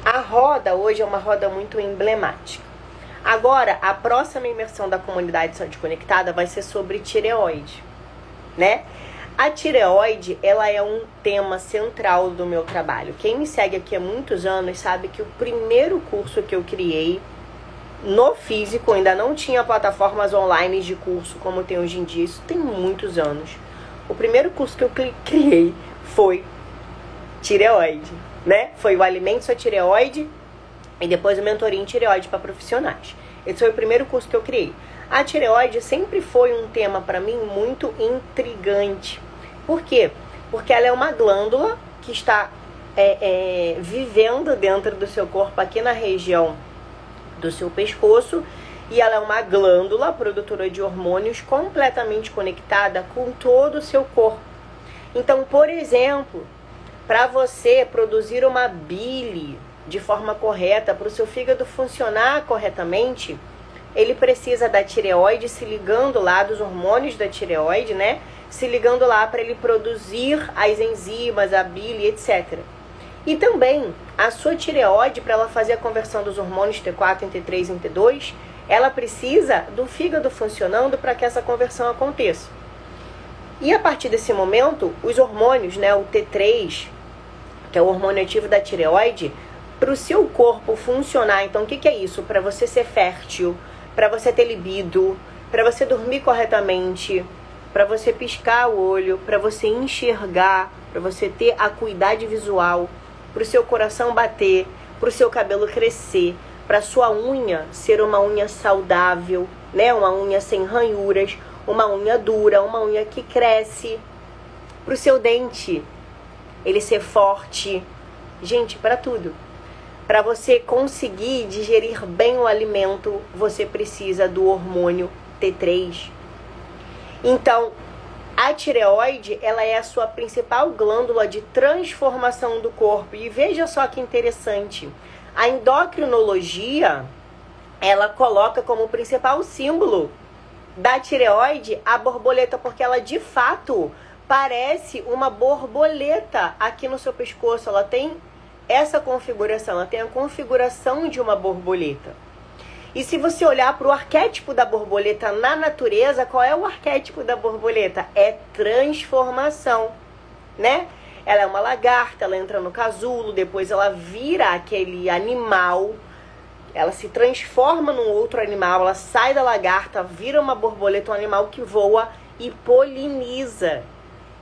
A roda hoje é uma roda muito emblemática. Agora, a próxima imersão da comunidade Saúde Conectada vai ser sobre tireoide, né? A tireoide, ela é um tema central do meu trabalho. Quem me segue aqui há muitos anos sabe que o primeiro curso que eu criei no físico, ainda não tinha plataformas online de curso como tem hoje em dia, isso tem muitos anos. O primeiro curso que eu criei foi tireoide, né? Foi o Alimente Sua Tireoide e depois o Mentoria em Tireoide para Profissionais. Esse foi o primeiro curso que eu criei. A tireoide sempre foi um tema para mim muito intrigante. Por quê? Porque ela é uma glândula que está vivendo dentro do seu corpo, aqui na região do seu pescoço, e ela é uma glândula produtora de hormônios completamente conectada com todo o seu corpo. Então, por exemplo, para você produzir uma bile de forma correta, para o seu fígado funcionar corretamente, ele precisa da tireoide se ligando lá, dos hormônios da tireoide, né? Se ligando lá para ele produzir as enzimas, a bile, etc. E também a sua tireoide, para ela fazer a conversão dos hormônios T4 em T3 em T2, ela precisa do fígado funcionando para que essa conversão aconteça. E a partir desse momento, os hormônios, né, o T3, que é o hormônio ativo da tireoide, para o seu corpo funcionar. Então, o que é isso? Para você ser fértil, para você ter libido, para você dormir corretamente, para você piscar o olho, para você enxergar, para você ter acuidade visual, para o seu coração bater, para o seu cabelo crescer, para a sua unha ser uma unha saudável, né? Uma unha sem ranhuras, uma unha dura, uma unha que cresce, para o seu dente ele ser forte. Gente, para tudo. Para você conseguir digerir bem o alimento, você precisa do hormônio T3. Então, a tireoide, ela é a sua principal glândula de transformação do corpo. E veja só que interessante. A endocrinologia, ela coloca como principal símbolo da tireoide a borboleta, porque ela de fato parece uma borboleta aqui no seu pescoço. Ela tem essa configuração, ela tem a configuração de uma borboleta. E se você olhar para o arquétipo da borboleta na natureza, qual é o arquétipo da borboleta? É transformação, né? Ela é uma lagarta, ela entra no casulo, depois ela vira aquele animal, ela se transforma num outro animal, ela sai da lagarta, vira uma borboleta, um animal que voa e poliniza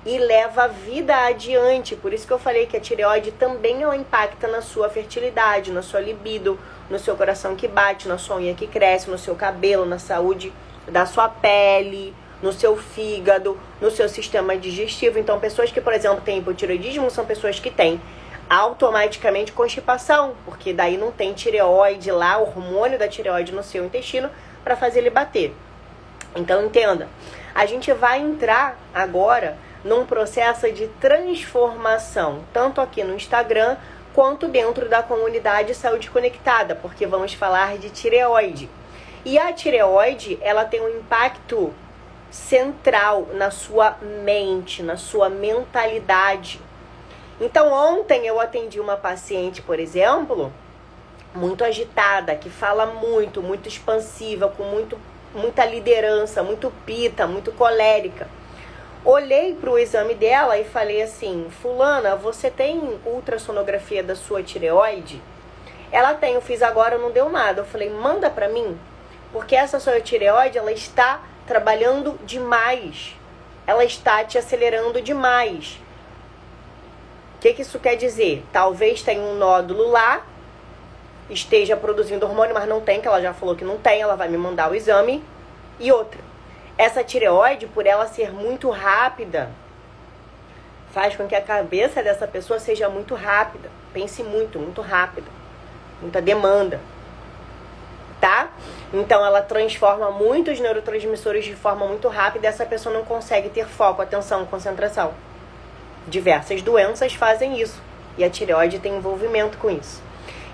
e leva a vida adiante. Por isso que eu falei que a tireoide também ela impacta na sua fertilidade, na sua libido, no seu coração que bate, na sua unha que cresce, no seu cabelo, na saúde da sua pele, no seu fígado, no seu sistema digestivo. Então, pessoas que, por exemplo, têm hipotireoidismo são pessoas que têm automaticamente constipação, porque daí não tem tireoide lá, o hormônio da tireoide no seu intestino para fazer ele bater. Então, entenda, a gente vai entrar agora num processo de transformação, tanto aqui no Instagram, quanto dentro da comunidade Saúde Conectada, porque vamos falar de tireoide. E a tireoide, ela tem um impacto central na sua mente, na sua mentalidade. Então, ontem eu atendi uma paciente, por exemplo, muito agitada, que fala muito, muito expansiva, com muita liderança, muito pita, muito colérica. Olhei para o exame dela e falei assim: fulana, você tem ultrassonografia da sua tireoide? Ela tem, eu fiz agora, não deu nada. Eu falei: manda para mim, porque essa sua tireoide, ela está trabalhando demais. Ela está te acelerando demais. O que isso quer dizer? Talvez tenha um nódulo lá, esteja produzindo hormônio, mas não tem, que ela já falou que não tem, ela vai me mandar o exame. E outra, essa tireoide, por ela ser muito rápida, faz com que a cabeça dessa pessoa seja muito rápida. Pense muito, muito rápida. Muita demanda. Tá? Então, ela transforma muitos neurotransmissores de forma muito rápida e essa pessoa não consegue ter foco, atenção, concentração. Diversas doenças fazem isso. E a tireoide tem envolvimento com isso.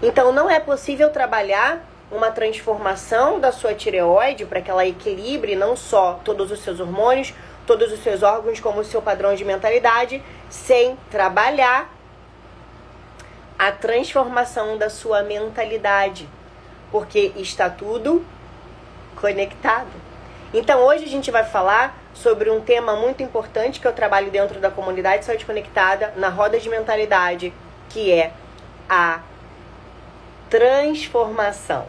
Então, não é possível trabalhar uma transformação da sua tireoide para que ela equilibre não só todos os seus hormônios, todos os seus órgãos, como o seu padrão de mentalidade, sem trabalhar a transformação da sua mentalidade, porque está tudo conectado. Então hoje a gente vai falar sobre um tema muito importante que eu trabalho dentro da comunidade Saúde Conectada, na roda de mentalidade, que é a transformação.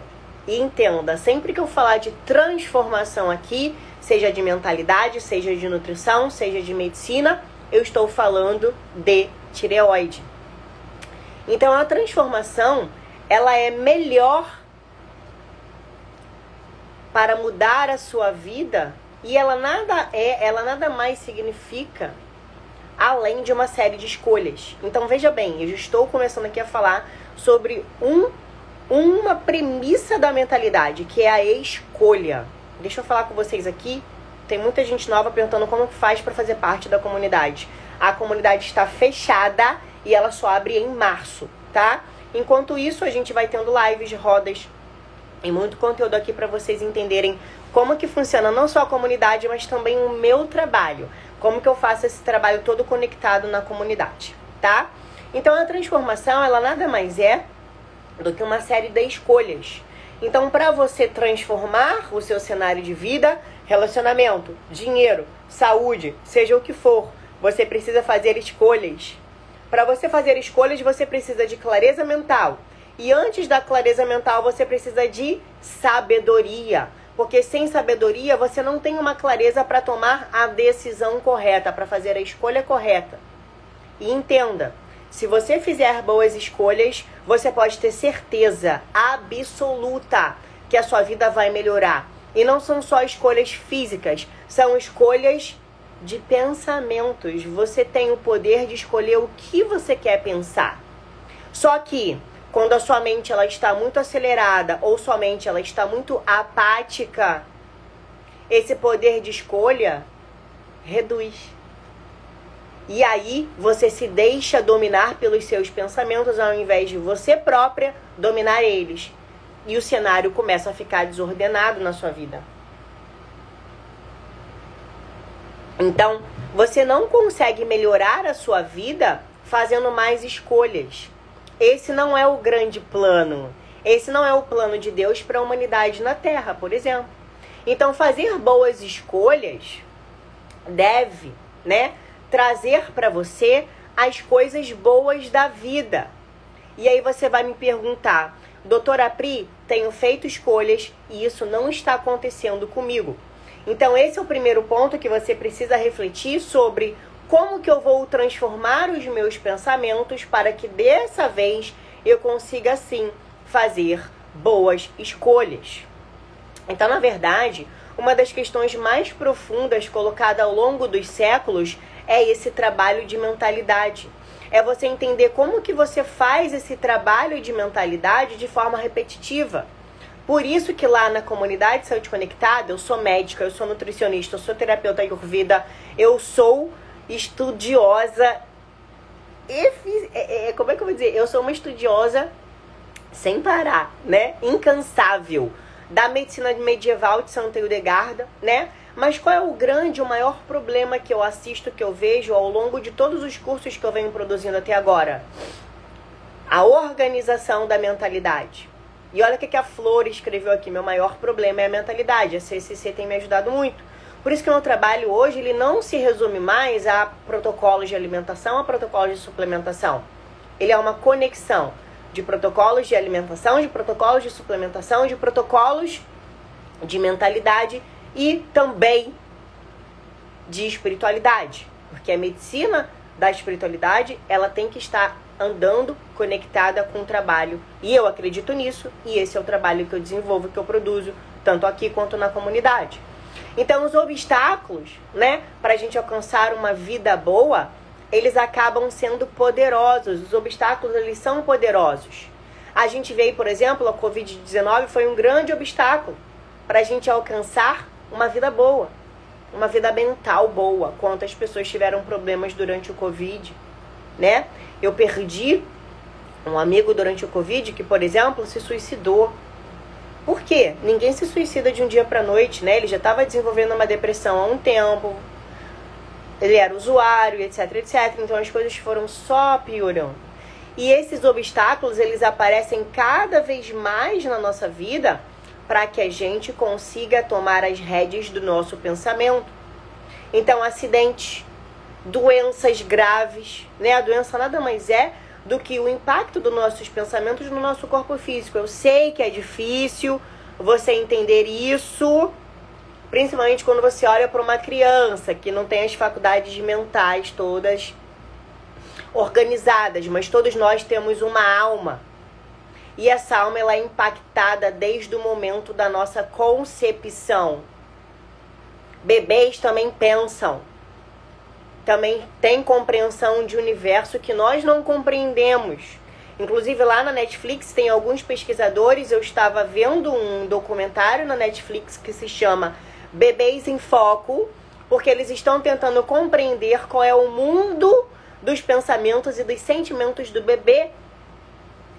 E entenda, sempre que eu falar de transformação aqui, seja de mentalidade, seja de nutrição, seja de medicina, eu estou falando de tireoide. Então a transformação, ela é melhor para mudar a sua vida e ela nada mais significa além de uma série de escolhas. Então veja bem, eu já estou começando aqui a falar sobre uma premissa da mentalidade, que é a escolha. Deixa eu falar com vocês aqui. Tem muita gente nova perguntando como faz para fazer parte da comunidade. A comunidade está fechada e ela só abre em março, tá? Enquanto isso, a gente vai tendo lives, rodas e muito conteúdo aqui para vocês entenderem como que funciona não só a comunidade, mas também o meu trabalho. Como que eu faço esse trabalho todo conectado na comunidade, tá? Então, a transformação, ela nada mais é do que uma série de escolhas. Então, para você transformar o seu cenário de vida, relacionamento, dinheiro, saúde, seja o que for, você precisa fazer escolhas. Para você fazer escolhas, você precisa de clareza mental. E antes da clareza mental, você precisa de sabedoria. Porque sem sabedoria, você não tem uma clareza para tomar a decisão correta, para fazer a escolha correta. E entenda, se você fizer boas escolhas, você pode ter certeza absoluta que a sua vida vai melhorar. E não são só escolhas físicas, são escolhas de pensamentos. Você tem o poder de escolher o que você quer pensar. Só que quando a sua mente ela está muito acelerada ou sua mente ela está muito apática, esse poder de escolha reduz. E aí você se deixa dominar pelos seus pensamentos ao invés de você própria dominar eles. E o cenário começa a ficar desordenado na sua vida. Então, você não consegue melhorar a sua vida fazendo mais escolhas. Esse não é o grande plano. Esse não é o plano de Deus para a humanidade na Terra, por exemplo. Então, fazer boas escolhas deve, trazer para você as coisas boas da vida. E aí você vai me perguntar, doutora Pri, tenho feito escolhas e isso não está acontecendo comigo. Então esse é o primeiro ponto que você precisa refletir sobre como que eu vou transformar os meus pensamentos para que dessa vez eu consiga sim fazer boas escolhas. Então, na verdade, uma das questões mais profundas colocada ao longo dos séculos é esse trabalho de mentalidade. É você entender como que você faz esse trabalho de mentalidade de forma repetitiva. Por isso que lá na comunidade Saúde Conectada, eu sou médica, eu sou nutricionista, eu sou terapeuta Ayurveda, eu sou estudiosa. Como é que eu vou dizer? Eu sou uma estudiosa sem parar, incansável, da medicina medieval de Santa Hildegarda, Mas qual é o maior problema que eu assisto, que eu vejo ao longo de todos os cursos que eu venho produzindo até agora? A organização da mentalidade. E olha o que a Flor escreveu aqui, meu maior problema é a mentalidade. A CCC tem me ajudado muito. Por isso que o meu trabalho hoje, ele não se resume mais a protocolos de alimentação, a protocolos de suplementação. Ele é uma conexão de protocolos de alimentação, de protocolos de suplementação, de protocolos de mentalidade e também de espiritualidade. Porque a medicina da espiritualidade, ela tem que estar andando conectada com o trabalho. E eu acredito nisso, e esse é o trabalho que eu desenvolvo, que eu produzo, tanto aqui quanto na comunidade. Então, os obstáculos, para a gente alcançar uma vida boa, eles acabam sendo poderosos. Os obstáculos, eles são poderosos. A gente vê, por exemplo, a Covid-19 foi um grande obstáculo para a gente alcançar uma vida boa, uma vida mental boa. Quantas pessoas tiveram problemas durante o Covid, Eu perdi um amigo durante o Covid que, por exemplo, se suicidou. Por quê? Ninguém se suicida de um dia para a noite, Ele já estava desenvolvendo uma depressão há um tempo, ele era usuário, etc, etc. Então as coisas foram só piorando. E esses obstáculos, eles aparecem cada vez mais na nossa vida para que a gente consiga tomar as rédeas do nosso pensamento. Então, acidentes, doenças graves, né? A doença nada mais é do que o impacto dos nossos pensamentos no nosso corpo físico. Eu sei que é difícil você entender isso, principalmente quando você olha para uma criança que não tem as faculdades mentais todas organizadas, mas todos nós temos uma alma. E essa alma, ela é impactada desde o momento da nossa concepção. Bebês também pensam, também têm compreensão de universo que nós não compreendemos. Inclusive lá na Netflix tem alguns pesquisadores, eu estava vendo um documentário na Netflix que se chama Bebês em Foco, porque eles estão tentando compreender qual é o mundo dos pensamentos e dos sentimentos do bebê.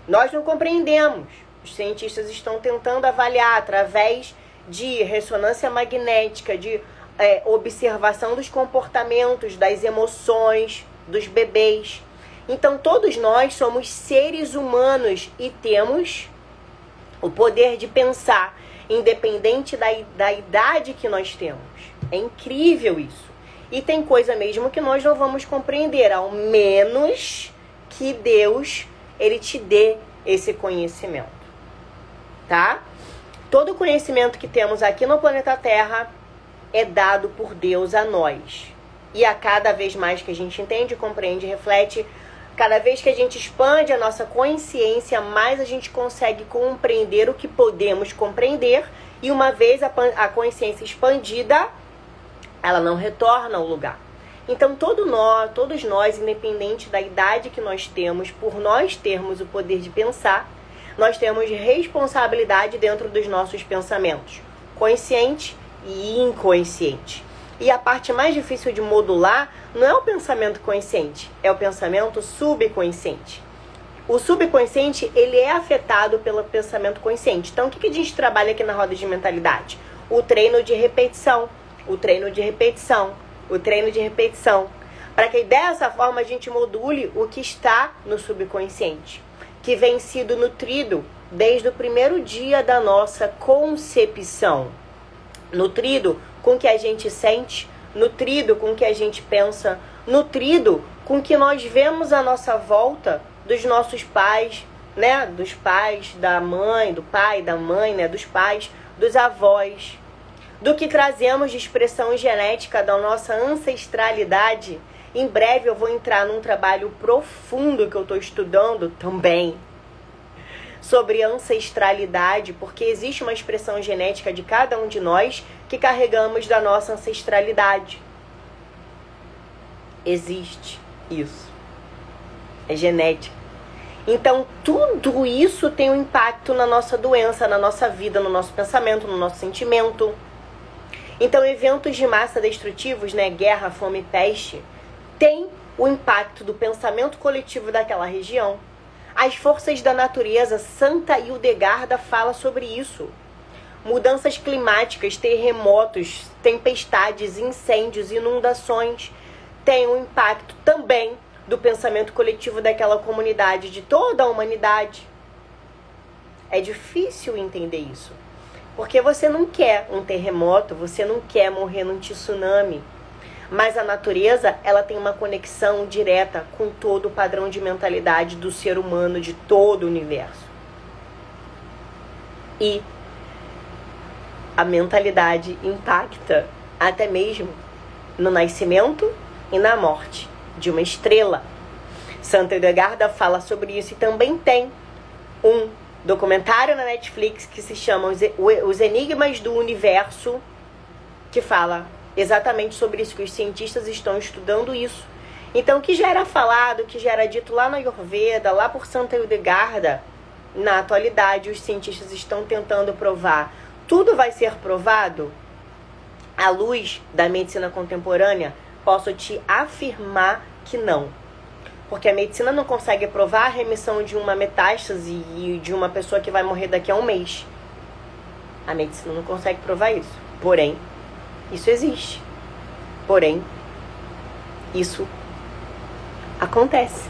Nós não compreendemos. Os cientistas estão tentando avaliar através de ressonância magnética, de observação dos comportamentos, das emoções dos bebês. Então, todos nós somos seres humanos e temos o poder de pensar, independente da idade que nós temos. É incrível isso. E tem coisa mesmo que nós não vamos compreender, ao menos que Deus, ele te dê esse conhecimento, tá? Todo conhecimento que temos aqui no planeta Terra é dado por Deus a nós. E a cada vez mais que a gente entende, compreende, reflete, cada vez que a gente expande a nossa consciência, mais a gente consegue compreender o que podemos compreender. E uma vez a consciência expandida, ela não retorna ao lugar. Então, todos nós, independente da idade que nós temos, por nós termos o poder de pensar, nós temos responsabilidade dentro dos nossos pensamentos, consciente e inconsciente. E a parte mais difícil de modular não é o pensamento consciente, é o pensamento subconsciente. O subconsciente, ele é afetado pelo pensamento consciente. Então, o que a gente trabalha aqui na roda de mentalidade? O treino de repetição. O treino de repetição, o treino de repetição, para que dessa forma a gente module o que está no subconsciente, que vem sido nutrido desde o primeiro dia da nossa concepção, nutrido com o que a gente sente, nutrido com o que a gente pensa, nutrido com o que nós vemos à nossa volta dos nossos pais, né, dos pais, da mãe, do pai, da mãe, né, dos pais, dos avós, do que trazemos de expressão genética da nossa ancestralidade. Em breve eu vou entrar num trabalho profundo que eu estou estudando também sobre ancestralidade, porque existe uma expressão genética de cada um de nós que carregamos da nossa ancestralidade. Existe isso. É genética. Então, tudo isso tem um impacto na nossa doença, na nossa vida, no nosso pensamento, no nosso sentimento. Então, eventos de massa destrutivos, né, guerra, fome e peste, tem o impacto do pensamento coletivo daquela região. As forças da natureza, Santa Hildegarda fala sobre isso. Mudanças climáticas, terremotos, tempestades, incêndios, inundações, tem um impacto também do pensamento coletivo daquela comunidade, de toda a humanidade. É difícil entender isso. Porque você não quer um terremoto, você não quer morrer num tsunami. Mas a natureza, ela tem uma conexão direta com todo o padrão de mentalidade do ser humano, de todo o universo. E a mentalidade impacta até mesmo no nascimento e na morte de uma estrela. Santa Hildegarda fala sobre isso e também tem um documentário na Netflix que se chama Os Enigmas do Universo, que fala exatamente sobre isso, que os cientistas estão estudando isso. Então, o que já era falado, o que já era dito lá na Ayurveda, lá por Santa Hildegarda, na atualidade os cientistas estão tentando provar. Tudo vai ser provado? À luz da medicina contemporânea, posso te afirmar que não. Porque a medicina não consegue provar a remissão de uma metástase e de uma pessoa que vai morrer daqui a um mês. A medicina não consegue provar isso. Porém, isso existe. Porém, isso acontece,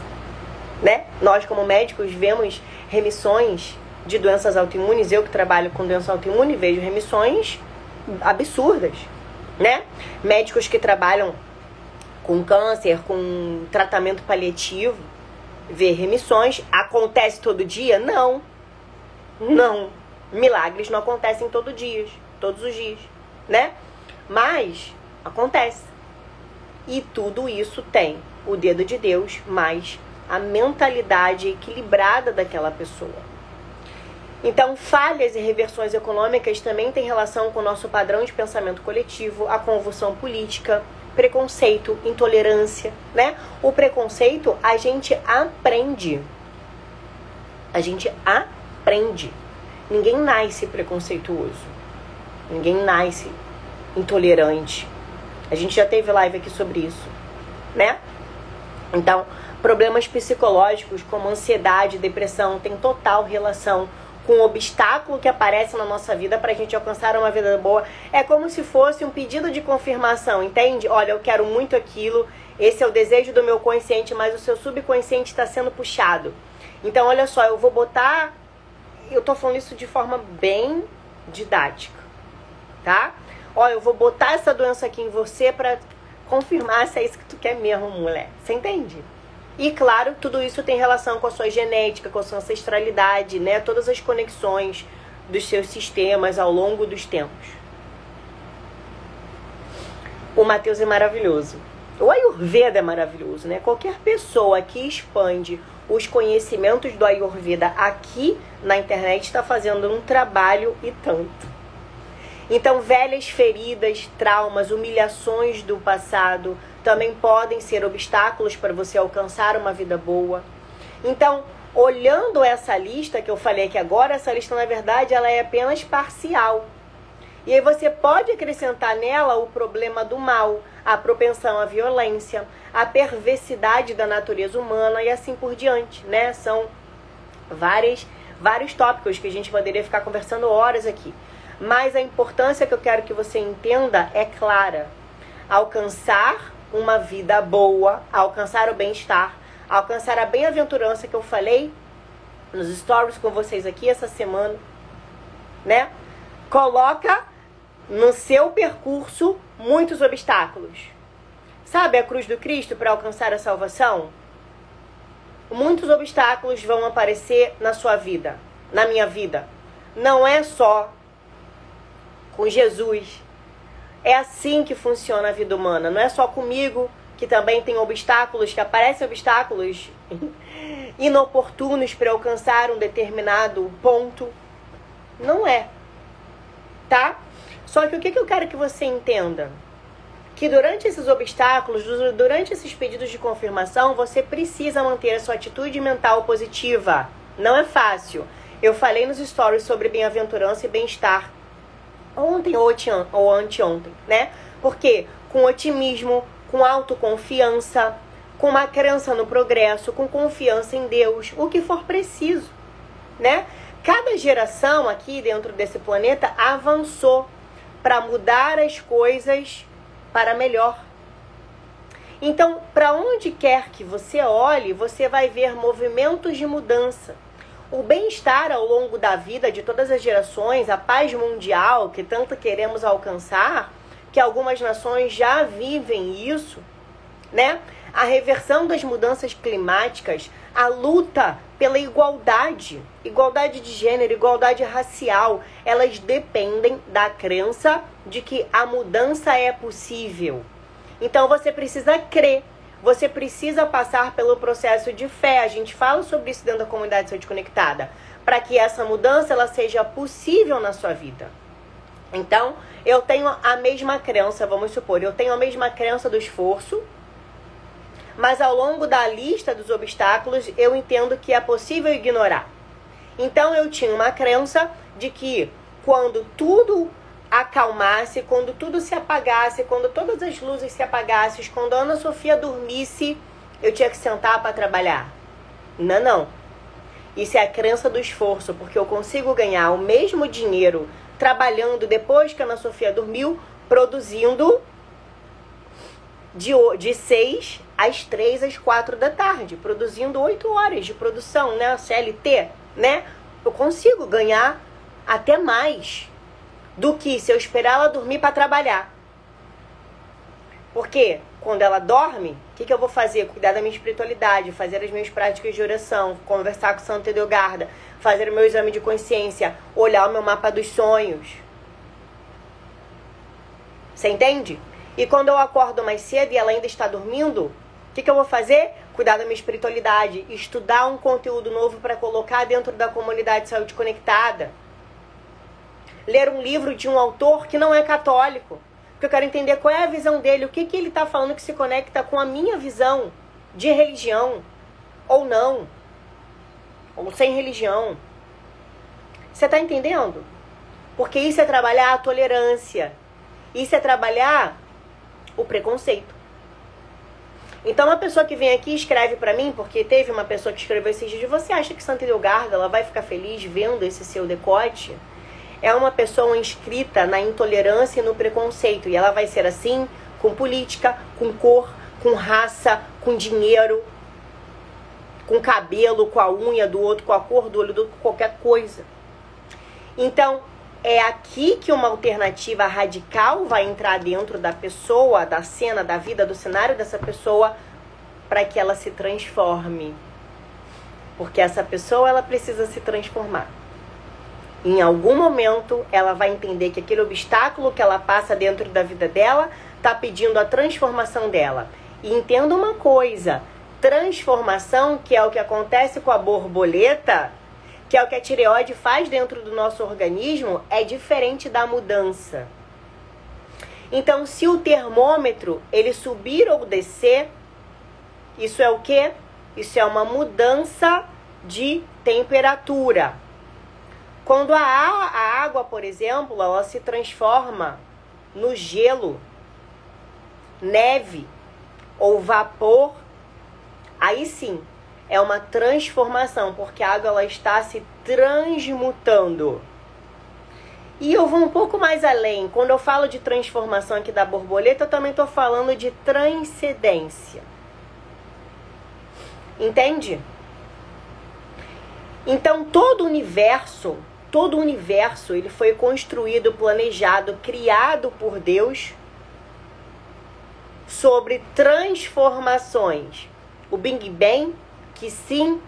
né? Nós, como médicos, vemos remissões de doenças autoimunes. Eu que trabalho com doença autoimune vejo remissões absurdas, né? Médicos que trabalham com câncer, com tratamento paliativo, vê remissões. Acontece todo dia? Não. Não. Milagres não acontecem todos os dias, né? Mas acontece. E tudo isso tem o dedo de Deus, mais a mentalidade equilibrada daquela pessoa. Então, falhas e reversões econômicas também têm relação com o nosso padrão de pensamento coletivo, a convulsão política, preconceito, intolerância, né? O preconceito a gente aprende. A gente aprende. Ninguém nasce preconceituoso. Ninguém nasce intolerante. A gente já teve live aqui sobre isso, né? Então, problemas psicológicos como ansiedade, depressão, têm total relação com o obstáculo que aparece na nossa vida para a gente alcançar uma vida boa. É como se fosse um pedido de confirmação, entende? Olha, eu quero muito aquilo, esse é o desejo do meu consciente, mas o seu subconsciente está sendo puxado. Então, olha só, eu vou botar... Eu tô falando isso de forma bem didática, tá? Olha, eu vou botar essa doença aqui em você para confirmar se é isso que tu quer mesmo, mulher. Você entende? E claro, tudo isso tem relação com a sua genética, com a sua ancestralidade, né? Todas as conexões dos seus sistemas ao longo dos tempos. O Matheus é maravilhoso. O Ayurveda é maravilhoso, né? Qualquer pessoa que expande os conhecimentos do Ayurveda aqui na internet está fazendo um trabalho e tanto. Então, velhas feridas, traumas, humilhações do passado também podem ser obstáculos para você alcançar uma vida boa. Então, olhando essa lista que eu falei aqui agora, essa lista, na verdade, ela é apenas parcial. E aí você pode acrescentar nela o problema do mal, a propensão à violência, a perversidade da natureza humana e assim por diante, né? São vários tópicos que a gente poderia ficar conversando horas aqui. Mas a importância que eu quero que você entenda é clara. Alcançar uma vida boa, alcançar o bem-estar, alcançar a bem-aventurança que eu falei nos stories com vocês aqui essa semana, né? Coloca no seu percurso muitos obstáculos. Sabe a cruz do Cristo para alcançar a salvação? Muitos obstáculos vão aparecer na sua vida, na minha vida. Não é só com Jesus. É assim que funciona a vida humana. Não é só comigo, que também tem obstáculos, que aparecem obstáculos inoportunos para alcançar um determinado ponto. Não é. Tá? Só que o que eu quero que você entenda? Que durante esses obstáculos, durante esses pedidos de confirmação, você precisa manter a sua atitude mental positiva. Não é fácil. Eu falei nos stories sobre bem-aventurança e bem-estar ontem ou anteontem, né? Porque com otimismo, com autoconfiança, com uma crença no progresso, com confiança em Deus, o que for preciso, né? Cada geração aqui dentro desse planeta avançou para mudar as coisas para melhor. Então, para onde quer que você olhe, você vai ver movimentos de mudança. O bem-estar ao longo da vida de todas as gerações, a paz mundial que tanto queremos alcançar, que algumas nações já vivem isso, né? A reversão das mudanças climáticas, a luta pela igualdade de gênero, igualdade racial, elas dependem da crença de que a mudança é possível. Então você precisa crer. Você precisa passar pelo processo de fé. A gente fala sobre isso dentro da comunidade Saúde Conectada. Para que essa mudança ela seja possível na sua vida. Então, eu tenho a mesma crença, vamos supor. Eu tenho a mesma crença do esforço. Mas ao longo da lista dos obstáculos, eu entendo que é possível ignorar. Então, eu tinha uma crença de que quando tudo acalmasse, quando tudo se apagasse, quando todas as luzes se apagassem, quando a Ana Sofia dormisse, eu tinha que sentar para trabalhar. Não. Isso é a crença do esforço, porque eu consigo ganhar o mesmo dinheiro trabalhando depois que a Ana Sofia dormiu, produzindo de 6 às 3 às 4 da tarde, produzindo 8 horas de produção, né? CLT, né? Eu consigo ganhar até mais do que se eu esperar ela dormir para trabalhar. Porque quando ela dorme, o que eu vou fazer? Cuidar da minha espiritualidade, fazer as minhas práticas de oração, conversar com Santa Edelgarda, fazer o meu exame de consciência, olhar o meu mapa dos sonhos. Você entende? E quando eu acordo mais cedo e ela ainda está dormindo, o que eu vou fazer? Cuidar da minha espiritualidade, estudar um conteúdo novo para colocar dentro da comunidade Saúde Conectada. Ler um livro de um autor que não é católico. Porque eu quero entender qual é a visão dele, o que ele está falando que se conecta com a minha visão de religião, ou não, ou sem religião. Você está entendendo? Porque isso é trabalhar a tolerância, isso é trabalhar o preconceito. Então a pessoa que vem aqui e escreve para mim, porque teve uma pessoa que escreveu esses dias, você acha que Santa Edelgarda ela vai ficar feliz vendo esse seu decote? É uma pessoa inscrita na intolerância e no preconceito. E ela vai ser assim com política, com cor, com raça, com dinheiro, com cabelo, com a unha do outro, com a cor do olho do outro, com qualquer coisa. Então, é aqui que uma alternativa radical vai entrar dentro da pessoa, da cena, da vida, do cenário dessa pessoa, para que ela se transforme. Porque essa pessoa, ela precisa se transformar. Em algum momento, ela vai entender que aquele obstáculo que ela passa dentro da vida dela está pedindo a transformação dela. E entenda uma coisa, transformação, que é o que acontece com a borboleta, que é o que a tireoide faz dentro do nosso organismo, é diferente da mudança. Então, se o termômetro, ele subir ou descer, isso é o quê? Isso é uma mudança de temperatura. Quando a água, por exemplo, ela se transforma no gelo, neve ou vapor, aí sim é uma transformação, porque a água ela está se transmutando. E eu vou um pouco mais além. Quando eu falo de transformação aqui da borboleta, eu também estou falando de transcendência. Entende? Então todo o universo, ele foi construído, planejado, criado por Deus sobre transformações. O Big Bang, que sim,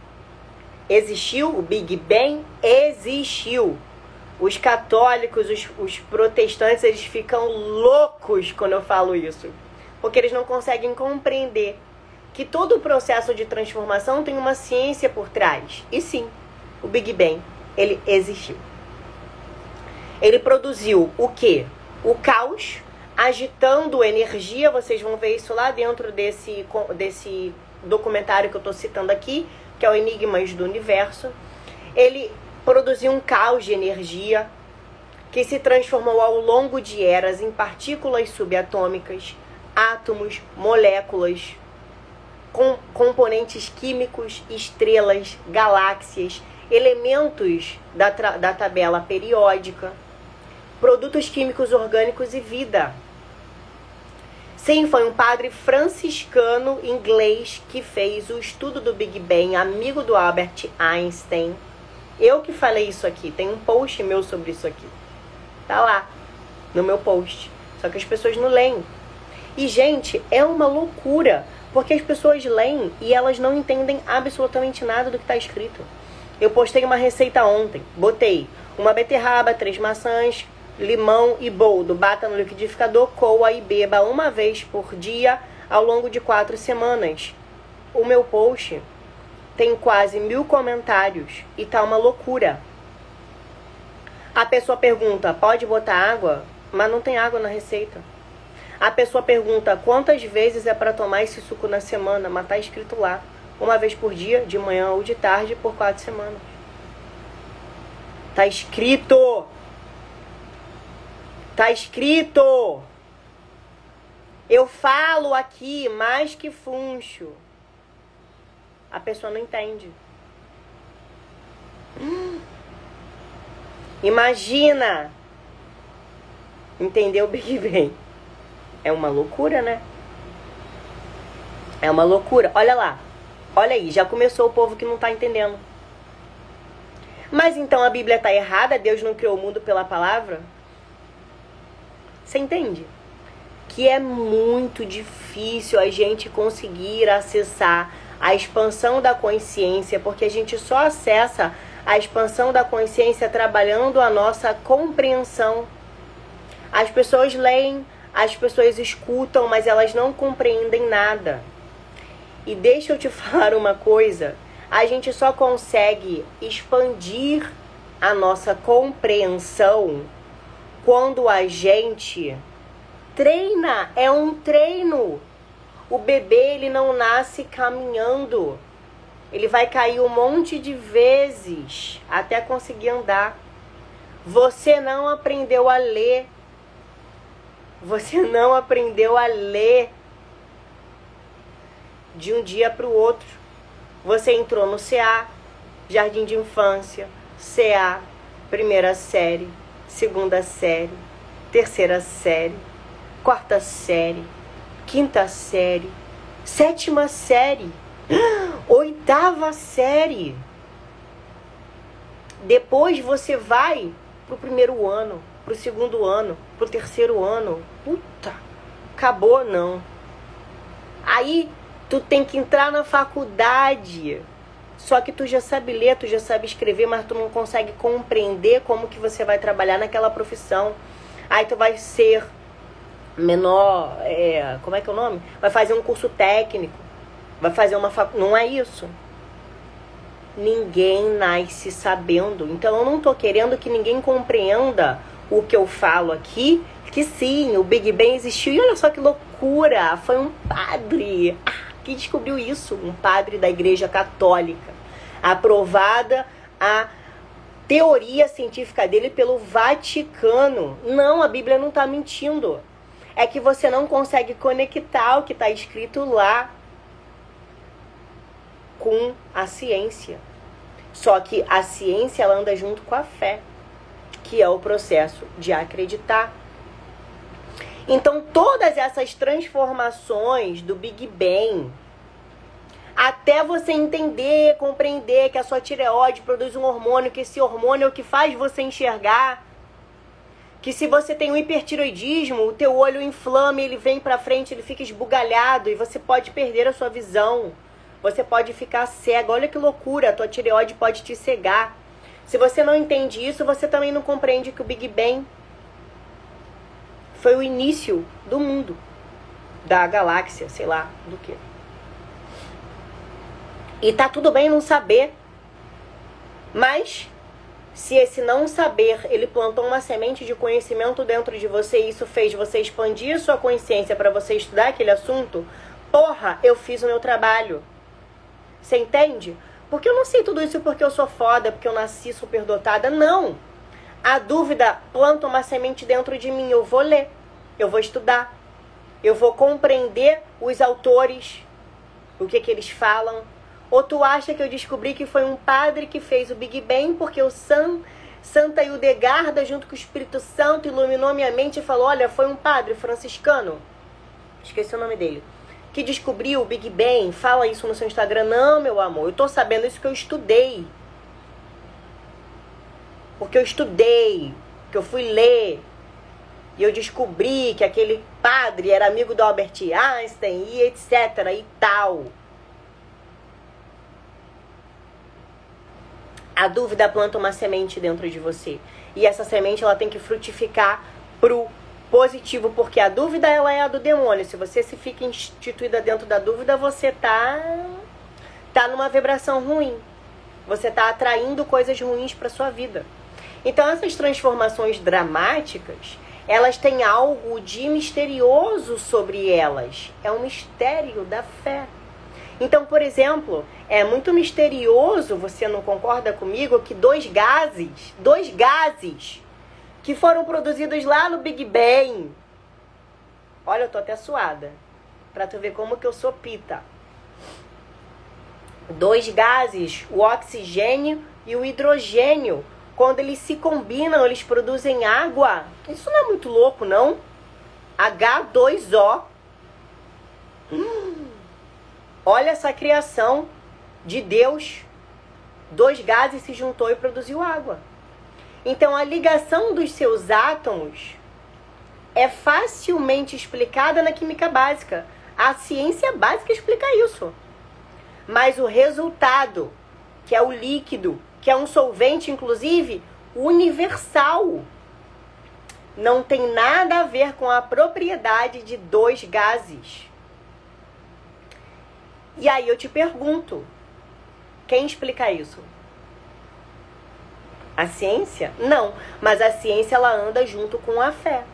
existiu, o Big Bang existiu. Os católicos, os protestantes, eles ficam loucos quando eu falo isso. Porque eles não conseguem compreender que todo o processo de transformação tem uma ciência por trás. E sim, o Big Bang, ele existiu. Ele produziu o quê? O caos, agitando energia. Vocês vão ver isso lá dentro desse documentário que eu estou citando aqui, que é o Enigmas do Universo. Ele produziu um caos de energia que se transformou ao longo de eras em partículas subatômicas, átomos, moléculas, componentes químicos, estrelas, galáxias, elementos da tabela periódica, produtos químicos orgânicos e vida. Sim, foi um padre franciscano inglês que fez o estudo do Big Bang, amigo do Albert Einstein. Eu que falei isso aqui, tem um post meu sobre isso aqui. Tá lá, no meu post. Só que as pessoas não leem. E, gente, é uma loucura, porque as pessoas leem e elas não entendem absolutamente nada do que está escrito. Eu postei uma receita ontem, botei uma beterraba, 3 maçãs, limão e boldo. Bata no liquidificador, coa e beba uma vez por dia ao longo de 4 semanas. O meu post tem quase 1000 comentários e tá uma loucura. A pessoa pergunta, pode botar água? Mas não tem água na receita. A pessoa pergunta, quantas vezes é para tomar esse suco na semana? Mas tá escrito lá, uma vez por dia, de manhã ou de tarde, por 4 semanas. Tá escrito! Tá escrito! Eu falo aqui mais que funcho. A pessoa não entende. Imagina! Entendeu o Big Bang? É uma loucura, né? É uma loucura. Olha lá. Olha aí, já começou o povo que não tá entendendo. Mas então a Bíblia tá errada? Deus não criou o mundo pela palavra? Você entende? Que é muito difícil a gente conseguir acessar a expansão da consciência, porque a gente só acessa a expansão da consciência trabalhando a nossa compreensão. As pessoas leem, as pessoas escutam, mas elas não compreendem nada. E deixa eu te falar uma coisa, a gente só consegue expandir a nossa compreensão quando a gente treina, é um treino. O bebê, ele não nasce caminhando. Ele vai cair um monte de vezes até conseguir andar. Você não aprendeu a ler. Você não aprendeu a ler de um dia para o outro. Você entrou no CA, Jardim de Infância, CA, primeira série, segunda série, terceira série, quarta série, quinta série, sétima série, oitava série. Depois você vai pro primeiro ano, pro segundo ano, pro terceiro ano. Puta, acabou não. Aí tu tem que entrar na faculdade. Só que tu já sabe ler, tu já sabe escrever, mas tu não consegue compreender como que você vai trabalhar naquela profissão. Aí tu vai ser menor, como é que é o nome? Vai fazer um curso técnico, vai fazer uma faculdade. Não é isso. Ninguém nasce sabendo. Então eu não tô querendo que ninguém compreenda o que eu falo aqui, que sim, o Big Bang existiu. E olha só que loucura, foi um padre que descobriu isso, um padre da Igreja Católica, aprovada a teoria científica dele pelo Vaticano. Não, a Bíblia não está mentindo. É que você não consegue conectar o que está escrito lá com a ciência. Só que a ciência, ela anda junto com a fé, que é o processo de acreditar. Então, todas essas transformações do Big Bang, até você entender, compreender que a sua tireoide produz um hormônio, que esse hormônio é o que faz você enxergar, que se você tem um hipertiroidismo, o teu olho inflama, ele vem pra frente, ele fica esbugalhado e você pode perder a sua visão. Você pode ficar cego. Olha que loucura, a tua tireoide pode te cegar. Se você não entende isso, você também não compreende que o Big Bang foi o início do mundo, da galáxia, sei lá, do que. E tá tudo bem não saber. Mas, se esse não saber, ele plantou uma semente de conhecimento dentro de você e isso fez você expandir sua consciência para você estudar aquele assunto, porra, eu fiz o meu trabalho. Você entende? Porque eu não sei tudo isso porque eu sou foda, porque eu nasci superdotada. Não! A dúvida planta uma semente dentro de mim. Eu vou ler, eu vou estudar, eu vou compreender os autores, o que eles falam. Ou tu acha que eu descobri que foi um padre que fez o Big Bang porque o Santa Hildegarda, junto com o Espírito Santo, iluminou minha mente e falou, olha, foi um padre franciscano, esqueci o nome dele, que descobriu o Big Bang, fala isso no seu Instagram. Não, meu amor, eu tô sabendo isso que eu estudei. Porque eu estudei, que eu fui ler, e eu descobri que aquele padre era amigo do Albert Einstein, e etc, e tal. A dúvida planta uma semente dentro de você. E essa semente, ela tem que frutificar pro positivo, porque a dúvida, ela é a do demônio. Se você se fica instituída dentro da dúvida, você tá numa vibração ruim. Você tá atraindo coisas ruins para sua vida. Então, essas transformações dramáticas, elas têm algo de misterioso sobre elas. É um mistério da fé. Então, por exemplo, é muito misterioso, você não concorda comigo, que dois gases que foram produzidos lá no Big Bang. Olha, eu tô até suada, pra tu ver como que eu sou pita. Dois gases, o oxigênio e o hidrogênio, quando eles se combinam, eles produzem água. Isso não é muito louco, não? H2O. Olha essa criação de Deus. 2 gases se juntou e produziu água. Então, a ligação dos seus átomos é facilmente explicada na química básica. A ciência básica explica isso. Mas o resultado, que é o líquido, que é um solvente, inclusive, universal, não tem nada a ver com a propriedade de 2 gases. E aí eu te pergunto, quem explica isso? A ciência? Não, mas a ciência ela anda junto com a fé.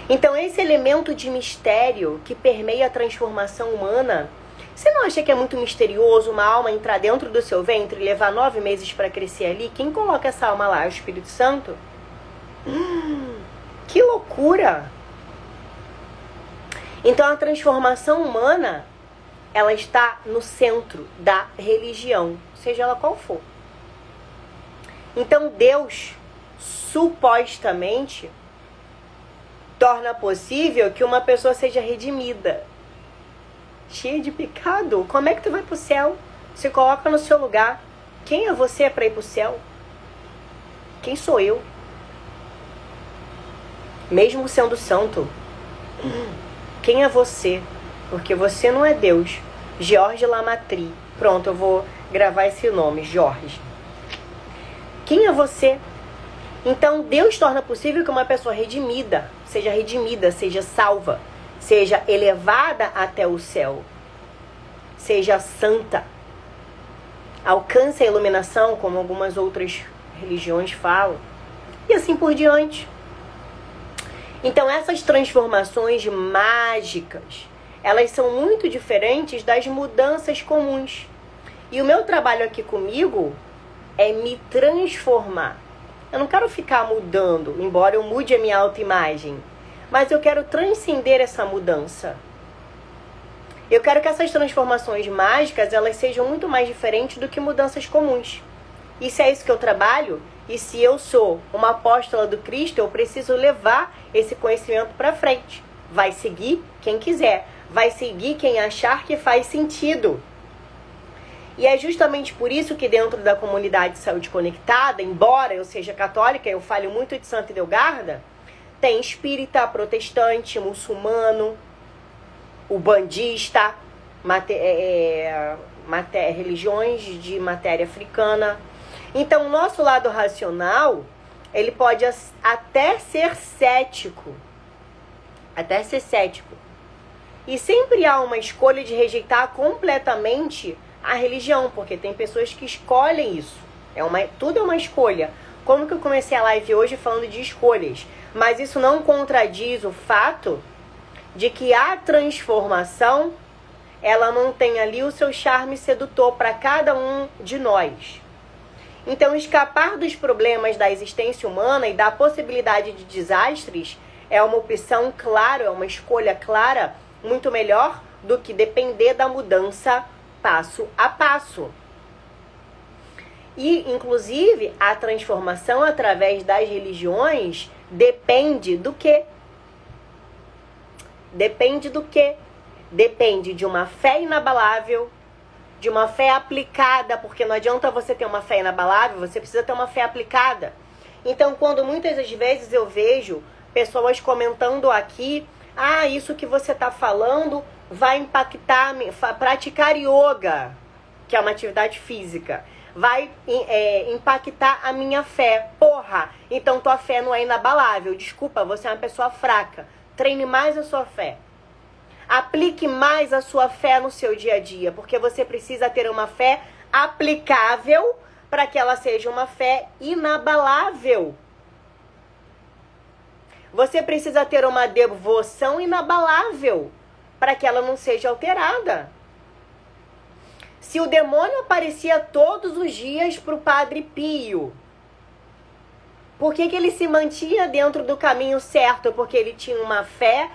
Então esse elemento de mistério que permeia a transformação humana, você não acha que é muito misterioso uma alma entrar dentro do seu ventre e levar 9 meses para crescer ali? Quem coloca essa alma lá? É o Espírito Santo? Que loucura! Então a transformação humana, ela está no centro da religião, seja ela qual for. Então Deus, supostamente, torna possível que uma pessoa seja redimida. Cheia de pecado, como é que tu vai pro céu? Se coloca no seu lugar. Quem é você para ir pro céu? Quem sou eu? Mesmo sendo santo, quem é você? Porque você não é Deus. George Lamatri. Pronto, eu vou gravar esse nome, Jorge. Quem é você? Então, Deus torna possível que uma pessoa redimida, seja salva, seja elevada até o céu, seja santa, alcance a iluminação, como algumas outras religiões falam, e assim por diante. Então, essas transformações mágicas, elas são muito diferentes das mudanças comuns. E o meu trabalho aqui comigo é me transformar. Eu não quero ficar mudando, embora eu mude a minha autoimagem, mas eu quero transcender essa mudança. Eu quero que essas transformações mágicas, elas sejam muito mais diferentes do que mudanças comuns. E se é isso que eu trabalho, e se eu sou uma apóstola do Cristo, eu preciso levar esse conhecimento para frente. Vai seguir quem quiser, vai seguir quem achar que faz sentido. E é justamente por isso que dentro da comunidade de saúde conectada, embora eu seja católica, eu falo muito de Santa Idelgarda, tem espírita, protestante, muçulmano, ubandista, religiões de matéria africana. Então, o nosso lado racional, ele pode até ser cético. Até ser cético. E sempre há uma escolha de rejeitar completamente a religião, porque tem pessoas que escolhem isso. Tudo é uma escolha. Como que eu comecei a live hoje falando de escolhas? Mas isso não contradiz o fato de que a transformação, ela mantém ali o seu charme sedutor para cada um de nós. Então, escapar dos problemas da existência humana e da possibilidade de desastres é uma opção clara, é uma escolha clara, muito melhor do que depender da mudança passo a passo. E, inclusive, a transformação através das religiões depende do quê? Depende do quê? Depende de uma fé inabalável, de uma fé aplicada, porque não adianta você ter uma fé inabalável, você precisa ter uma fé aplicada. Então, quando muitas das vezes eu vejo pessoas comentando aqui, isso que você está falando vai impactar, praticar yoga, que é uma atividade física, vai impactar a minha fé. Porra, então tua fé não é inabalável. Desculpa, você é uma pessoa fraca. Treine mais a sua fé. Aplique mais a sua fé no seu dia a dia, porque você precisa ter uma fé aplicável para que ela seja uma fé inabalável. Você precisa ter uma devoção inabalável para que ela não seja alterada. Se o demônio aparecia todos os dias para o Padre Pio, por que ele se mantinha dentro do caminho certo? Porque ele tinha uma fé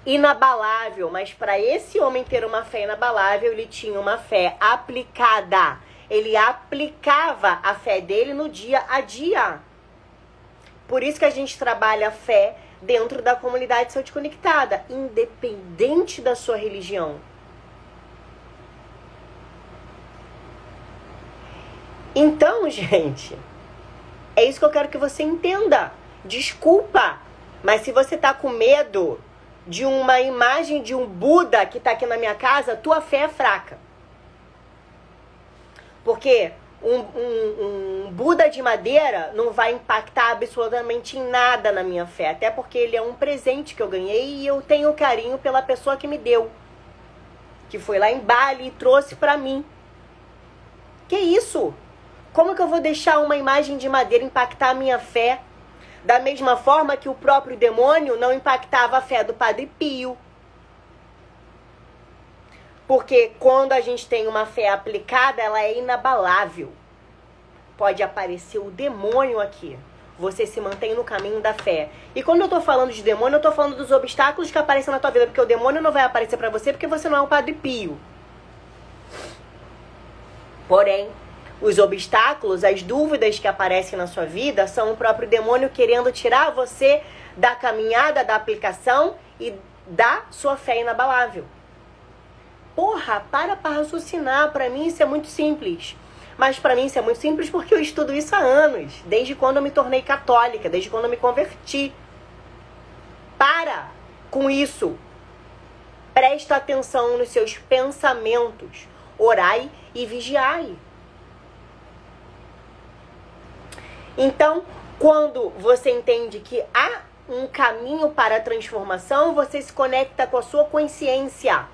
inabalável. Mas para esse homem ter uma fé inabalável, ele tinha uma fé aplicada. Ele aplicava a fé dele no dia a dia. Por isso que a gente trabalha a fé dentro da comunidade Saúde Conectada, independente da sua religião. Então, gente, é isso que eu quero que você entenda. Desculpa, mas se você tá com medo de uma imagem de um Buda que tá aqui na minha casa, tua fé é fraca. Porque um Buda de madeira não vai impactar absolutamente em nada na minha fé. Até porque ele é um presente que eu ganhei e eu tenho carinho pela pessoa que me deu. Que foi lá em Bali e trouxe pra mim. Que isso? Como que eu vou deixar uma imagem de madeira impactar a minha fé? Da mesma forma que o próprio demônio não impactava a fé do Padre Pio. Porque quando a gente tem uma fé aplicada, ela é inabalável. Pode aparecer o demônio aqui. Você se mantém no caminho da fé. E quando eu tô falando de demônio, eu tô falando dos obstáculos que aparecem na tua vida. Porque o demônio não vai aparecer pra você porque você não é um Padre Pio. Porém, os obstáculos, as dúvidas que aparecem na sua vida são o próprio demônio querendo tirar você da caminhada, da aplicação e da sua fé inabalável. Porra, para raciocinar. Pra mim isso é muito simples. Mas pra mim isso é muito simples porque eu estudo isso há anos. Desde quando eu me tornei católica, desde quando eu me converti. Para com isso. Presta atenção nos seus pensamentos. Orai e vigiai. Então, quando você entende que há um caminho para a transformação, você se conecta com a sua consciência.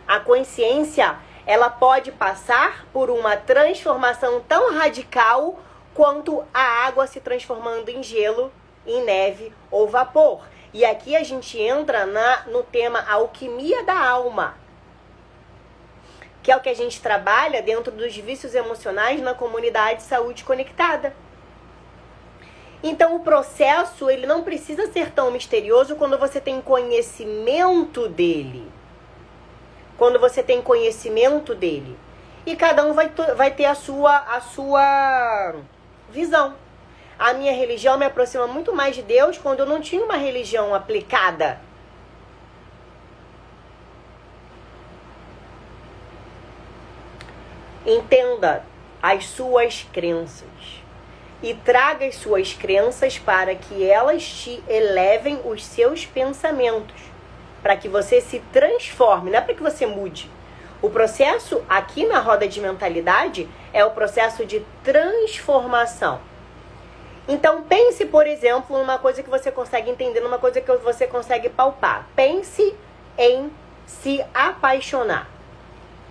A consciência, ela pode passar por uma transformação tão radical quanto a água se transformando em gelo, em neve ou vapor. E aqui a gente entra no tema alquimia da alma, que é o que a gente trabalha dentro dos vícios emocionais na comunidade Saúde Conectada. Então o processo, ele não precisa ser tão misterioso quando você tem conhecimento dele. Quando você tem conhecimento dele. E cada um vai ter a sua visão. A minha religião me aproxima muito mais de Deus quando eu não tinha uma religião aplicada. Entenda as suas crenças e traga as suas crenças para que elas te elevem os seus pensamentos, para que você se transforme, não é para que você mude. O processo aqui na roda de mentalidade é o processo de transformação. Então pense, por exemplo, numa coisa que você consegue entender, numa coisa que você consegue palpar. Pense em se apaixonar.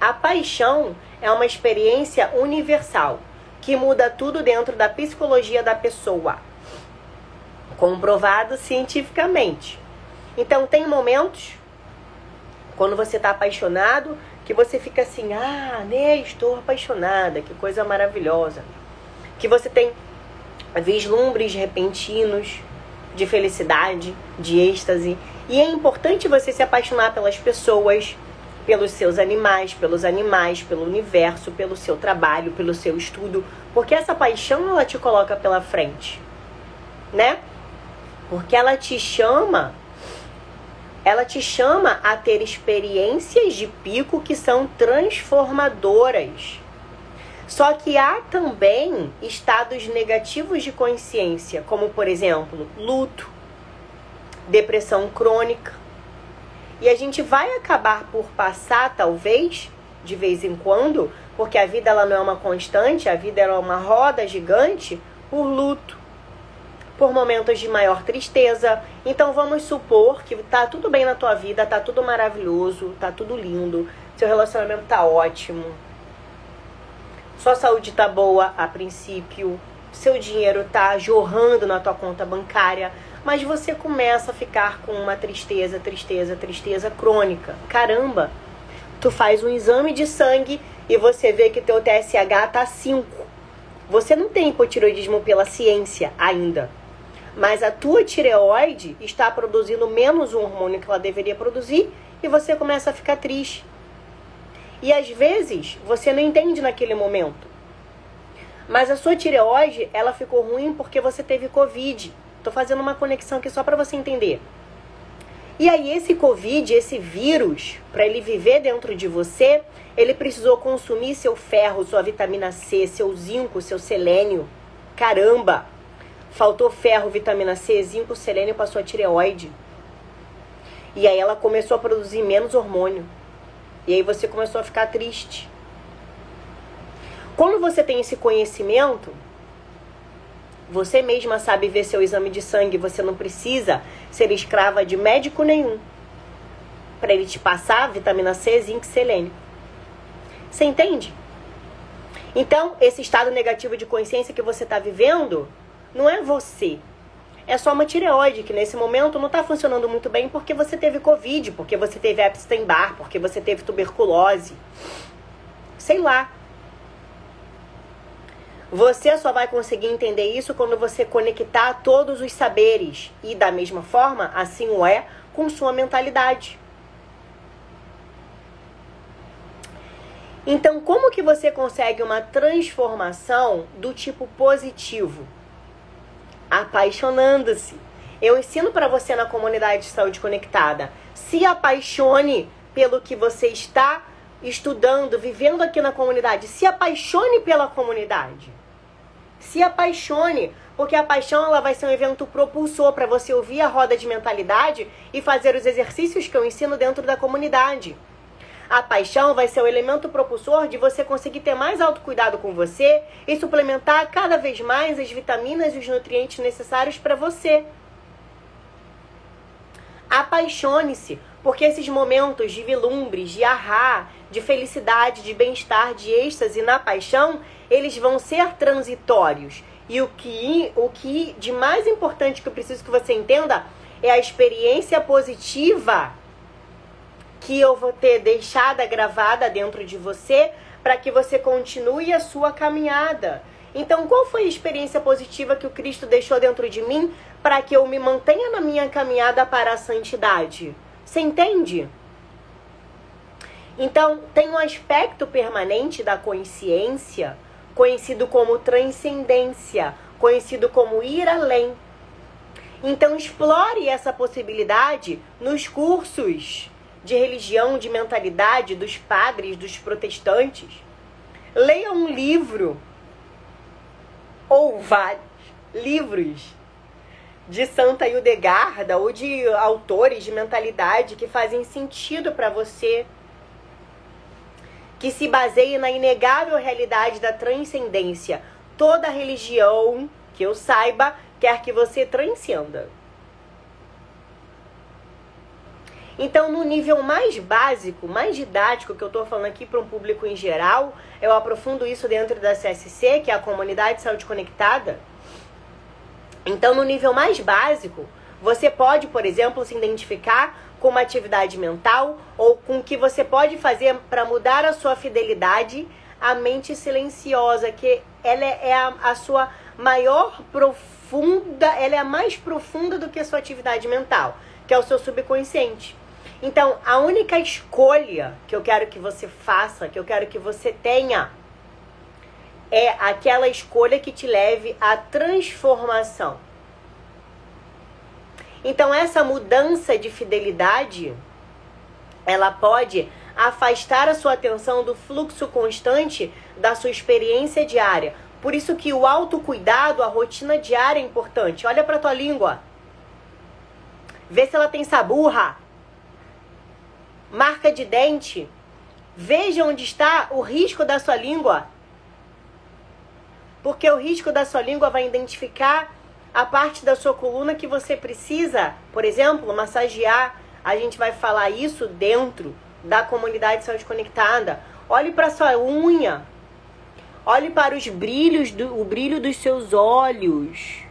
A paixão é uma experiência universal, que muda tudo dentro da psicologia da pessoa. Comprovado cientificamente. Então, tem momentos, quando você está apaixonado, que você fica assim, né, estou apaixonada, que coisa maravilhosa. Que você tem vislumbres repentinos de felicidade, de êxtase. E é importante você se apaixonar pelas pessoas, pelos seus animais, pelo universo, pelo seu trabalho, pelo seu estudo, porque essa paixão ela te coloca pela frente, né? Porque ela te chama a ter experiências de pico que são transformadoras. Só que há também estados negativos de consciência, como por exemplo, luto, depressão crônica. E a gente vai acabar por passar, talvez, de vez em quando, porque a vida ela não é uma constante, a vida ela é uma roda gigante, por luto, por momentos de maior tristeza. Então vamos supor que tá tudo bem na tua vida, tá tudo maravilhoso, tá tudo lindo, seu relacionamento tá ótimo, sua saúde tá boa a princípio, seu dinheiro tá jorrando na tua conta bancária, mas você começa a ficar com uma tristeza crônica. Caramba, tu faz um exame de sangue e você vê que teu TSH tá 5. Você não tem hipotireoidismo pela ciência ainda, mas a tua tireoide está produzindo menos um hormônio que ela deveria produzir e você começa a ficar triste. E às vezes você não entende naquele momento, mas a sua tireoide ela ficou ruim porque você teve Covid. Tô fazendo uma conexão aqui só para você entender. E aí esse Covid, esse vírus, para ele viver dentro de você, ele precisou consumir seu ferro, sua vitamina C, seu zinco, seu selênio. Caramba! Faltou ferro, vitamina C, zinco, selênio para sua tireoide. E aí ela começou a produzir menos hormônio. E aí você começou a ficar triste. Quando você tem esse conhecimento, você mesma sabe ver seu exame de sangue, você não precisa ser escrava de médico nenhum para ele te passar vitamina C, zinco e selênio. Você entende? Então, esse estado negativo de consciência que você está vivendo não é você. É só uma tireoide que nesse momento não está funcionando muito bem porque você teve Covid, porque você teve Epstein-Barr, porque você teve tuberculose. Sei lá. Você só vai conseguir entender isso quando você conectar todos os saberes. E da mesma forma, assim o é, com sua mentalidade. Então, como que você consegue uma transformação do tipo positivo? Apaixonando-se. Eu ensino para você na comunidade de saúde conectada. Se apaixone pelo que você está estudando, vivendo aqui na comunidade. Se apaixone pela comunidade. Se apaixone, porque a paixão ela vai ser um evento propulsor para você ouvir a roda de mentalidade e fazer os exercícios que eu ensino dentro da comunidade. A paixão vai ser o elemento propulsor de você conseguir ter mais autocuidado com você e suplementar cada vez mais as vitaminas e os nutrientes necessários para você. Apaixone-se, porque esses momentos de vilumbres, de ahá, de felicidade, de bem-estar, de êxtase na paixão, eles vão ser transitórios. E o que de mais importante que eu preciso que você entenda é a experiência positiva que eu vou ter deixada gravada dentro de você para que você continue a sua caminhada. Então, qual foi a experiência positiva que o Cristo deixou dentro de mim para que eu me mantenha na minha caminhada para a santidade? Você entende? Então, tem um aspecto permanente da consciência, conhecido como transcendência, conhecido como ir além. Então, explore essa possibilidade nos cursos de religião, de mentalidade, dos padres, dos protestantes. Leia um livro ou vários livros de Santa Hildegarda ou de autores de mentalidade que fazem sentido para você, que se baseie na inegável realidade da transcendência. Toda religião, que eu saiba, quer que você transcenda. Então, no nível mais básico, mais didático, que eu estou falando aqui para um público em geral, eu aprofundo isso dentro da CSC, que é a Comunidade de Saúde Conectada. Então, no nível mais básico, você pode, por exemplo, se identificar com uma atividade mental ou com o que você pode fazer para mudar a sua fidelidade à mente silenciosa, que ela é a sua maior profunda, ela é a mais profunda do que a sua atividade mental, que é o seu subconsciente. Então, a única escolha que eu quero que você faça, que eu quero que você tenha, é aquela escolha que te leve à transformação. Então, essa mudança de fidelidade, ela pode afastar a sua atenção do fluxo constante da sua experiência diária. Por isso que o autocuidado, a rotina diária é importante. Olha para tua língua. Vê se ela tem saburra. Marca de dente. Veja onde está o risco da sua língua. Porque o risco da sua língua vai identificar a parte da sua coluna que você precisa, por exemplo, massagear. A gente vai falar isso dentro da comunidade de saúde conectada. Olhe para sua unha. Olhe para os brilhos, o brilho dos seus olhos.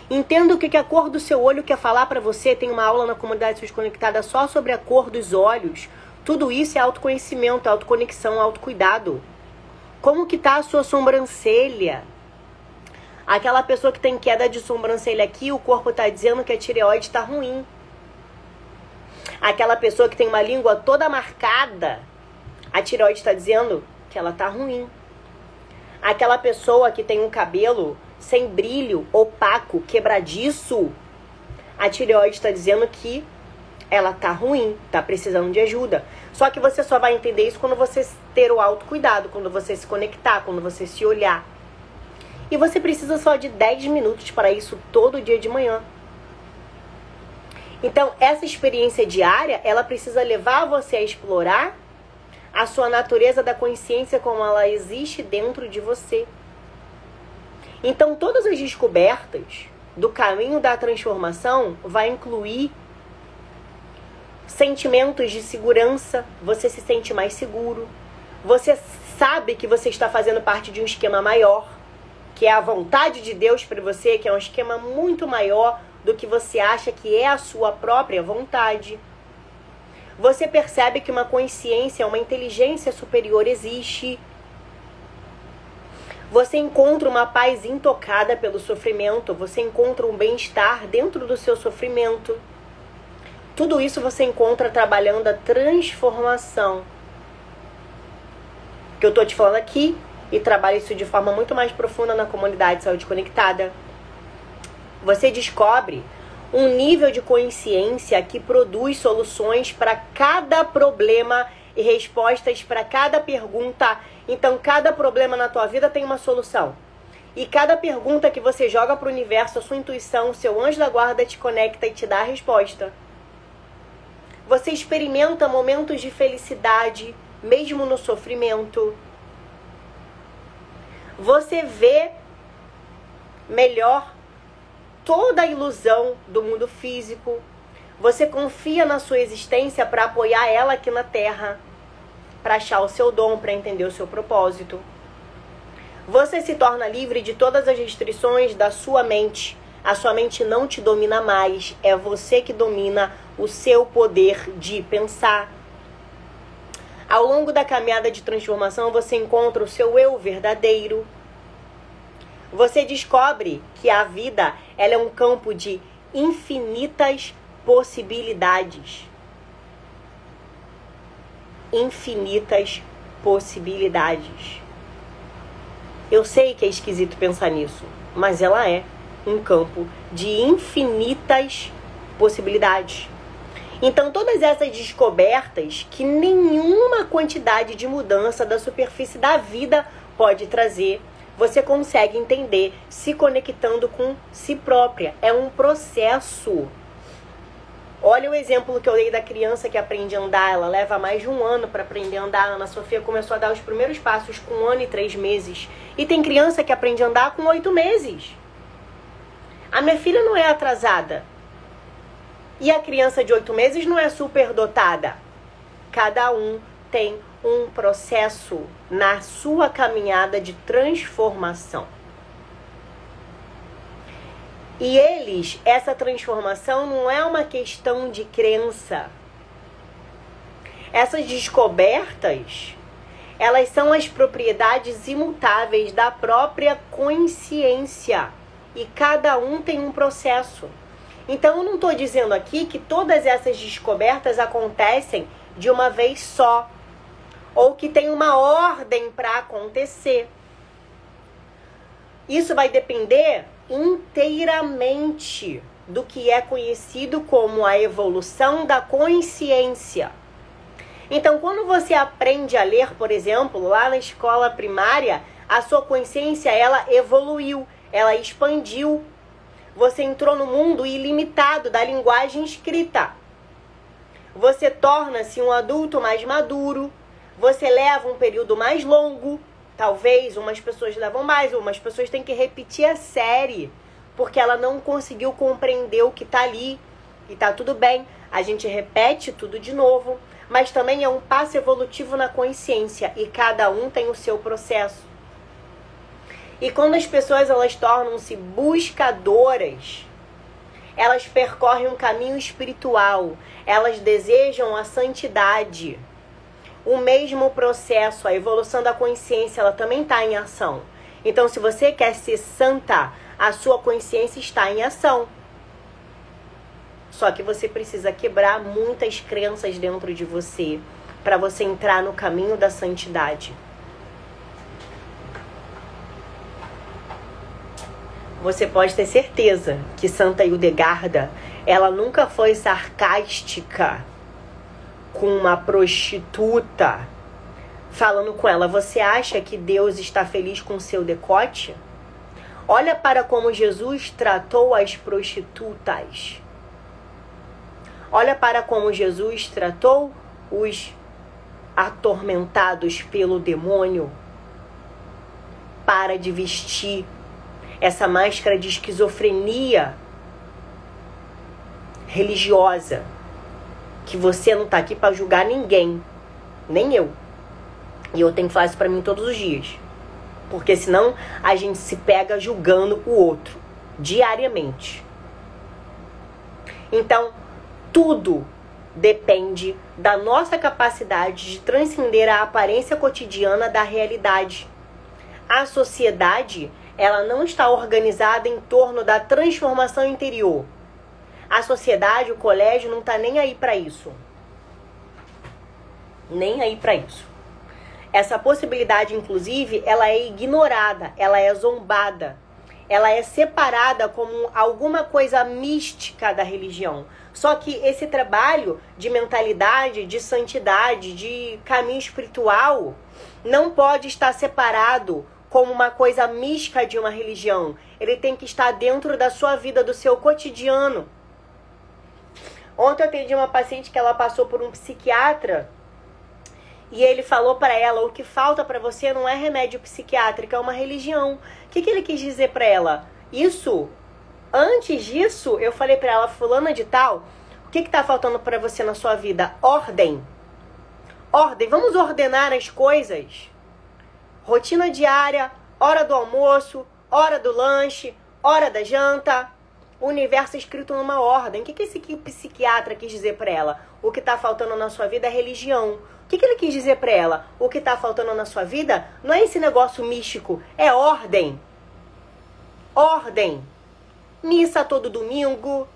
Entenda o que a cor do seu olho quer falar para você. Tem uma aula na comunidade de saúde conectada só sobre a cor dos olhos. Tudo isso é autoconhecimento, autoconexão, autocuidado. Como que tá a sua sobrancelha? Aquela pessoa que tem queda de sobrancelha aqui, o corpo está dizendo que a tireoide está ruim. Aquela pessoa que tem uma língua toda marcada, a tireoide está dizendo que ela está ruim. Aquela pessoa que tem um cabelo sem brilho, opaco, quebradiço, a tireoide está dizendo que ela tá ruim, tá precisando de ajuda. Só que você só vai entender isso quando você ter o autocuidado, quando você se conectar, quando você se olhar. E você precisa só de 10 minutos para isso todo dia de manhã. Então, essa experiência diária, ela precisa levar você a explorar a sua natureza da consciência como ela existe dentro de você. Então, todas as descobertas do caminho da transformação vai incluir sentimentos de segurança, você se sente mais seguro, você sabe que você está fazendo parte de um esquema maior, que é a vontade de Deus para você, que é um esquema muito maior do que você acha que é a sua própria vontade. Você percebe que uma consciência, uma inteligência superior existe. Você encontra uma paz intocada pelo sofrimento, você encontra um bem-estar dentro do seu sofrimento. Tudo isso você encontra trabalhando a transformação. Que eu estou te falando aqui e trabalho isso de forma muito mais profunda na comunidade Saúde Conectada. Você descobre um nível de consciência que produz soluções para cada problema e respostas para cada pergunta. Então, cada problema na tua vida tem uma solução. E cada pergunta que você joga para o universo, a sua intuição, o seu anjo da guarda te conecta e te dá a resposta. Você experimenta momentos de felicidade, mesmo no sofrimento. Você vê melhor toda a ilusão do mundo físico. Você confia na sua existência para apoiar ela aqui na Terra, para achar o seu dom, para entender o seu propósito. Você se torna livre de todas as restrições da sua mente. A sua mente não te domina mais, é você que domina o seu poder de pensar. Ao longo da caminhada de transformação, você encontra o seu eu verdadeiro. Você descobre que a vida ela é um campo de infinitas possibilidades. Infinitas possibilidades. Eu sei que é esquisito pensar nisso, mas ela é um campo de infinitas possibilidades. Então, todas essas descobertas que nenhuma quantidade de mudança da superfície da vida pode trazer, você consegue entender se conectando com si própria. É um processo. Olha o exemplo que eu dei da criança que aprende a andar. Ela leva mais de 1 ano para aprender a andar. A Ana Sofia começou a dar os primeiros passos com 1 ano e 3 meses. E tem criança que aprende a andar com 8 meses. A minha filha não é atrasada. E a criança de 8 meses não é superdotada. Cada um tem um processo na sua caminhada de transformação. E essa transformação não é uma questão de crença. Essas descobertas, elas são as propriedades imutáveis da própria consciência. E cada um tem um processo. Então, eu não estou dizendo aqui que todas essas descobertas acontecem de uma vez só. Ou que tem uma ordem para acontecer. Isso vai depender inteiramente do que é conhecido como a evolução da consciência. Então, quando você aprende a ler, por exemplo, lá na escola primária, a sua consciência, ela evoluiu, ela expandiu. Você entrou no mundo ilimitado da linguagem escrita. Você torna-se um adulto mais maduro. Você leva um período mais longo. Talvez umas pessoas levam mais, umas pessoas têm que repetir a série, porque ela não conseguiu compreender o que está ali. E tá tudo bem, a gente repete tudo de novo, mas também é um passo evolutivo na consciência e cada um tem o seu processo. E quando as pessoas elas tornam-se buscadoras, elas percorrem um caminho espiritual, elas desejam a santidade. O mesmo processo, a evolução da consciência, ela também está em ação. Então, se você quer ser santa, a sua consciência está em ação. Só que você precisa quebrar muitas crenças dentro de você para você entrar no caminho da santidade. você pode ter certeza que Santa Hildegarda, ela nunca foi sarcástica com uma prostituta, falando com ela: você acha que Deus está feliz com o seu decote? Olha para como Jesus tratou as prostitutas. Olha para como Jesus tratou os atormentados pelo demônio. Para de vestir essa máscara de esquizofrenia religiosa, que você não está aqui para julgar ninguém, nem eu. E eu tenho que falar isso para mim todos os dias, porque senão a gente se pega julgando o outro diariamente. Então, tudo depende da nossa capacidade de transcender a aparência cotidiana da realidade. A sociedade, ela não está organizada em torno da transformação interior. A sociedade, o colégio, não está nem aí para isso. Nem aí para isso. Essa possibilidade, inclusive, ela é ignorada, ela é zombada. Ela é separada como alguma coisa mística da religião. Só que esse trabalho de mentalidade, de santidade, de caminho espiritual, não pode estar separado como uma coisa mística de uma religião. Ele tem que estar dentro da sua vida, do seu cotidiano. Ontem eu atendi uma paciente que ela passou por um psiquiatra e ele falou para ela: o que falta para você não é remédio psiquiátrico, é uma religião. O que ele quis dizer para ela? Isso, antes disso, eu falei para ela: fulana de tal, o que tá faltando para você na sua vida? Ordem. Ordem, vamos ordenar as coisas. Rotina diária, hora do almoço, hora do lanche, hora da janta. O universo é escrito numa ordem. O que esse psiquiatra quis dizer para ela? O que está faltando na sua vida é religião. O que ele quis dizer para ela? O que está faltando na sua vida não é esse negócio místico, é ordem. Ordem. Missa todo domingo.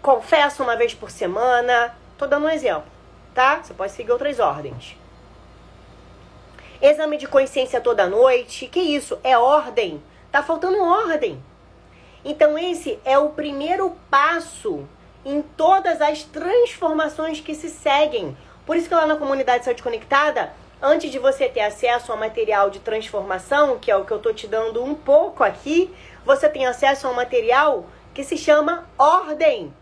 Confesso uma vez por semana. Tô dando um exemplo, tá? Você pode seguir outras ordens. Exame de consciência toda noite. Que isso? É ordem. Tá faltando ordem. Então esse é o primeiro passo em todas as transformações que se seguem. Por isso que lá na comunidade Saúde Conectada, antes de você ter acesso ao material de transformação, que é o que eu tô te dando um pouco aqui, você tem acesso a um material que se chama ordem.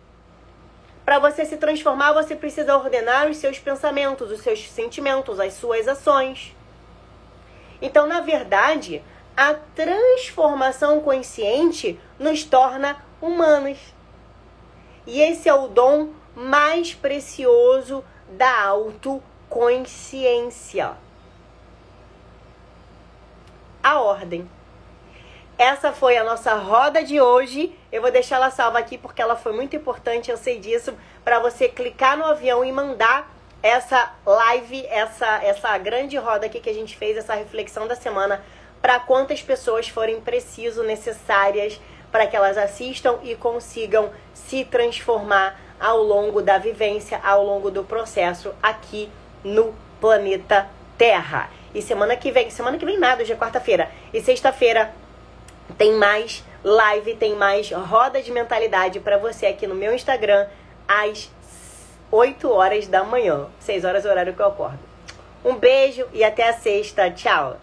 Para você se transformar, você precisa ordenar os seus pensamentos, os seus sentimentos, as suas ações. Então, na verdade, a transformação consciente nos torna humanos. E esse é o dom mais precioso da autoconsciência. A ordem. Essa foi a nossa roda de hoje. Eu vou deixar ela salva aqui porque ela foi muito importante, eu sei disso, para você clicar no avião e mandar essa live, essa grande roda aqui que a gente fez, essa reflexão da semana, para quantas pessoas forem preciso, necessárias, para que elas assistam e consigam se transformar ao longo da vivência, ao longo do processo aqui no planeta Terra. E semana que vem nada, hoje é quarta-feira. E sexta-feira tem mais live, tem mais roda de mentalidade para você aqui no meu Instagram, às 8 horas da manhã. 6 horas é o horário que eu acordo. Um beijo e até a sexta. Tchau!